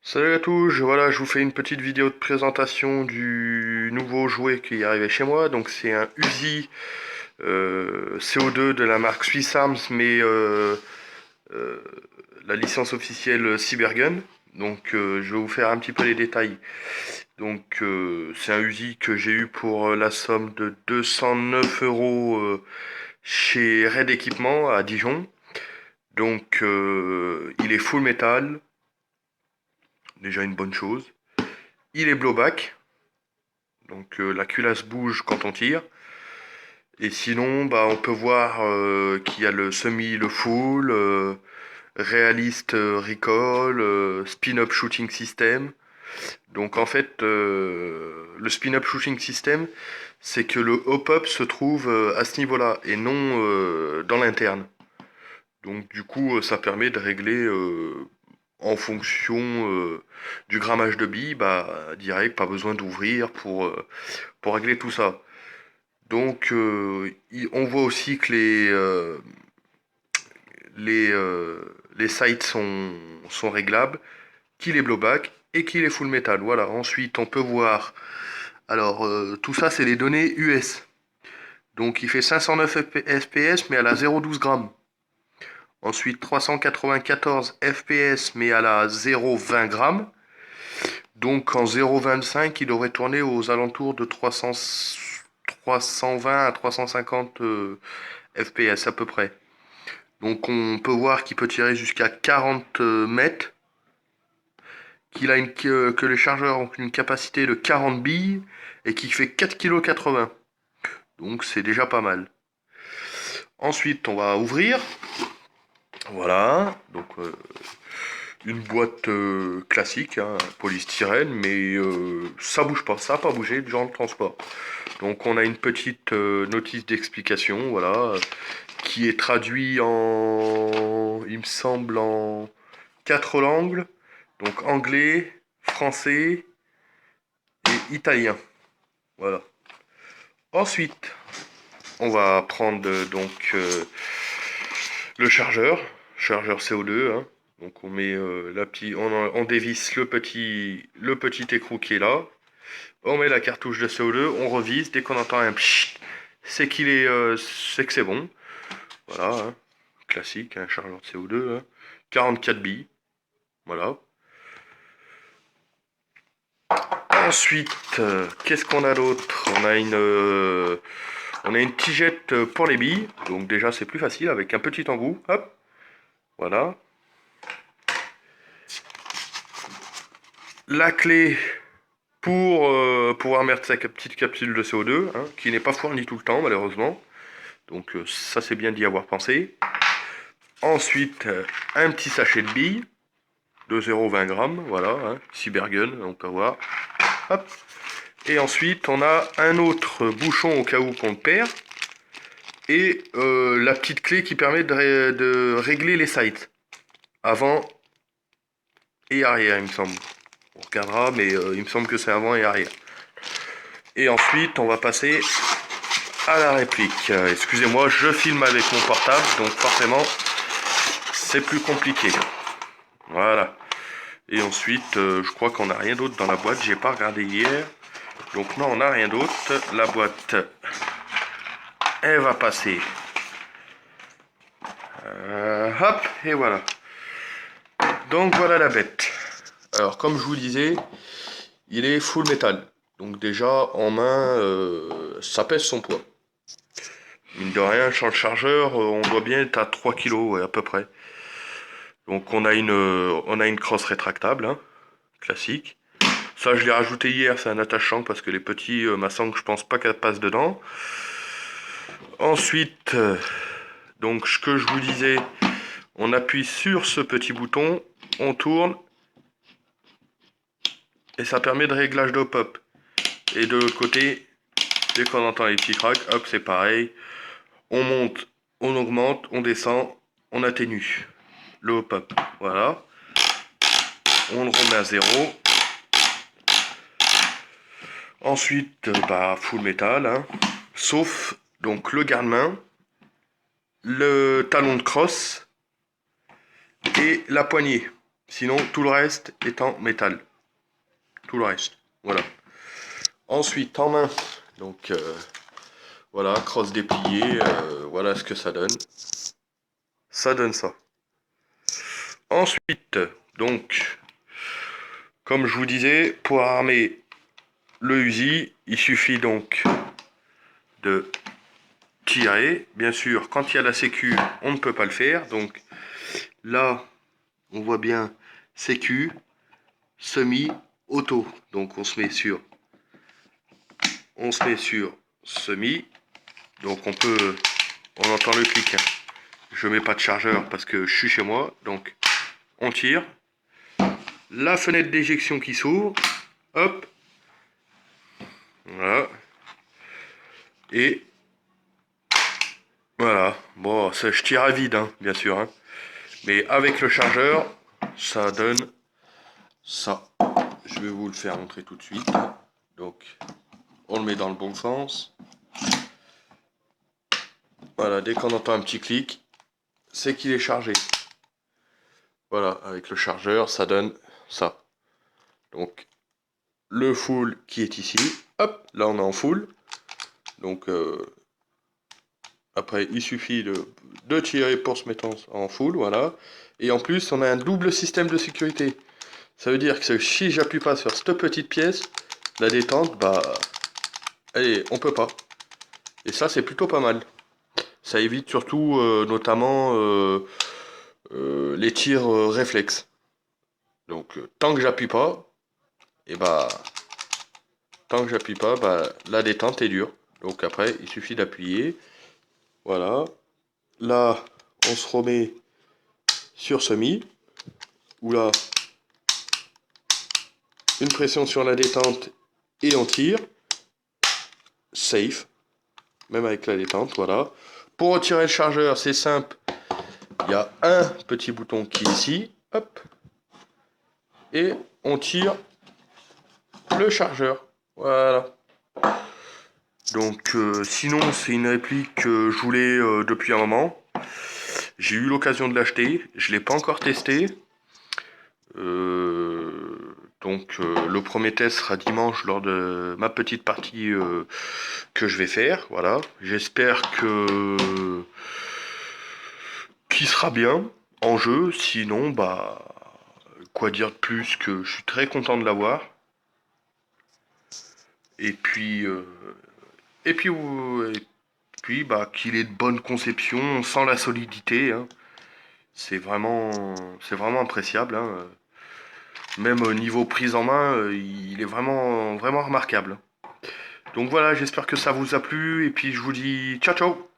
Salut à tous, voilà, je vous fais une petite vidéo de présentation du nouveau jouet qui est arrivé chez moi. Donc c'est un Uzi CO2 de la marque Swiss Arms, mais euh, la licence officielle Cybergun. Donc je vais vous faire un petit peu les détails. Donc c'est un Uzi que j'ai eu pour la somme de 209 € chez Red Equipment à Dijon. Donc il est full métal, déjà une bonne chose. Il est blowback. Donc la culasse bouge quand on tire. Et sinon, bah, on peut voir qu'il y a le semi, le full, réaliste recoil, spin-up shooting system. Donc en fait, le spin-up shooting system, c'est que le hop-up se trouve à ce niveau-là et non dans l'interne. Donc du coup, ça permet de régler en fonction du grammage de billes, bah, direct, pas besoin d'ouvrir pour régler tout ça. Donc, on voit aussi que les, euh, les sights sont réglables, qu'il est blowback et qu'il est full metal. Voilà. Ensuite, on peut voir. Alors, tout ça, c'est les données US. Donc, il fait 509 FPS, mais à la 0,12 grammes. Ensuite, 394 FPS, mais à la 0,20 grammes. Donc, en 0,25, il devrait tourner aux alentours de 320 à 350 FPS à peu près. Donc on peut voir qu'il peut tirer jusqu'à 40 mètres, que les chargeurs ont une capacité de 40 billes et qui fait 4,80 kg. Donc c'est déjà pas mal. Ensuite on va ouvrir. Voilà. Donc une boîte classique, hein, polystyrène, mais ça bouge pas, ça n'a pas bougé durant le transport. Donc on a une petite notice d'explication, voilà, qui est traduit en, il me semble, en 4 langues. Donc anglais, français et italien. Voilà. Ensuite, on va prendre le chargeur CO2. Hein. Donc on met on dévisse le petit écrou qui est là. On met la cartouche de CO2, on revise. Dès qu'on entend un pchit, c'est que c'est bon. Voilà, hein. Classique, un chargeur de CO2. Hein. 44 billes. Voilà. Ensuite, qu'est-ce qu'on a d'autre? On a une tigette pour les billes. Donc déjà, c'est plus facile avec un petit embout. Hop, voilà. La clé pour pouvoir mettre sa petite capsule de CO2, hein, qui n'est pas fournie tout le temps, malheureusement. Donc ça, c'est bien d'y avoir pensé. Ensuite, un petit sachet de billes de 0,20 grammes. Voilà, hein, Cybergun, on peut voir. Hop. Et ensuite, on a un autre bouchon au cas où qu'on le perd. Et la petite clé qui permet de régler les sights. Avant et arrière, il me semble. On regardera, mais il me semble que c'est avant et arrière. Et ensuite, on va passer à la réplique. Excusez-moi, je filme avec mon portable, donc forcément, c'est plus compliqué. Voilà. Et ensuite, je crois qu'on n'a rien d'autre dans la boîte. J'ai pas regardé hier. Donc non, on n'a rien d'autre. La boîte, elle va passer. Hop, et voilà. Donc voilà la bête. Alors comme je vous disais, il est full métal. Donc déjà en main, ça pèse son poids. Mine de rien, sur le chargeur, on doit bien être à 3 kilos, ouais, à peu près. Donc on a une crosse rétractable, hein, classique. Ça je l'ai rajouté hier, c'est un attachant parce que les petits maçons, je pense pas qu'elle passe dedans. Ensuite, donc ce que je vous disais, on appuie sur ce petit bouton, on tourne et ça permet de réglage de pop. Et de l'autre côté, dès qu'on entend les petits cracks, hop, c'est pareil. On monte, on augmente, on descend, on atténue le hop-up. Voilà. On le remet à zéro. Ensuite, bah, full métal, hein. Sauf donc le garde-main, le talon de crosse et la poignée. Sinon, tout le reste est en métal. Tout le reste. Voilà. Ensuite, en main. Donc, voilà, crosse dépliée. Voilà ce que ça donne. Ça donne ça. Ensuite, donc, comme je vous disais, pour armer le Uzi, il suffit donc de tirer. Bien sûr, quand il y a la sécu, on ne peut pas le faire. Donc là, on voit bien sécu, semi, auto. Donc on se met sur semi. Donc on entend le clic, hein. Je mets pas de chargeur parce que je suis chez moi. Donc on tire. La fenêtre d'éjection qui s'ouvre. Hop. Voilà. Et voilà. Bon, ça, je tire à vide, hein, bien sûr, hein. Mais avec le chargeur, ça donne ça. Je vais vous le faire montrer tout de suite. Donc, on le met dans le bon sens. Voilà, dès qu'on entend un petit clic, c'est qu'il est chargé. Voilà, avec le chargeur, ça donne ça. Donc, le full qui est ici. Hop, là on est en full. Donc, après, il suffit de tirer pour se mettre en full, voilà. Et en plus, on a un double système de sécurité. Ça veut dire que si j'appuie pas sur cette petite pièce, la détente, bah, allez, on peut pas. Et ça, c'est plutôt pas mal. Ça évite surtout, notamment, les tirs réflexes. Donc, tant que j'appuie pas, et bah, la détente est dure. Donc après, il suffit d'appuyer. Voilà. Là, on se remet sur semi. Ou là, une pression sur la détente et on tire. Safe. Même avec la détente, voilà. Pour retirer le chargeur, c'est simple. Il y a un petit bouton qui est ici. Hop. Et on tire le chargeur. Voilà. Donc sinon c'est une réplique que je voulais depuis un moment. J'ai eu l'occasion de l'acheter. Je ne l'ai pas encore testé. Donc le premier test sera dimanche lors de ma petite partie que je vais faire. Voilà. J'espère que qu'il sera bien en jeu. Sinon, bah quoi dire de plus que je suis très content de l'avoir. Et puis et puis bah qu'il ait de bonne conception sans la solidité, hein. C'est vraiment appréciable, hein. Même au niveau prise en main, il est vraiment, vraiment remarquable. Donc voilà, j'espère que ça vous a plu et puis je vous dis ciao ciao.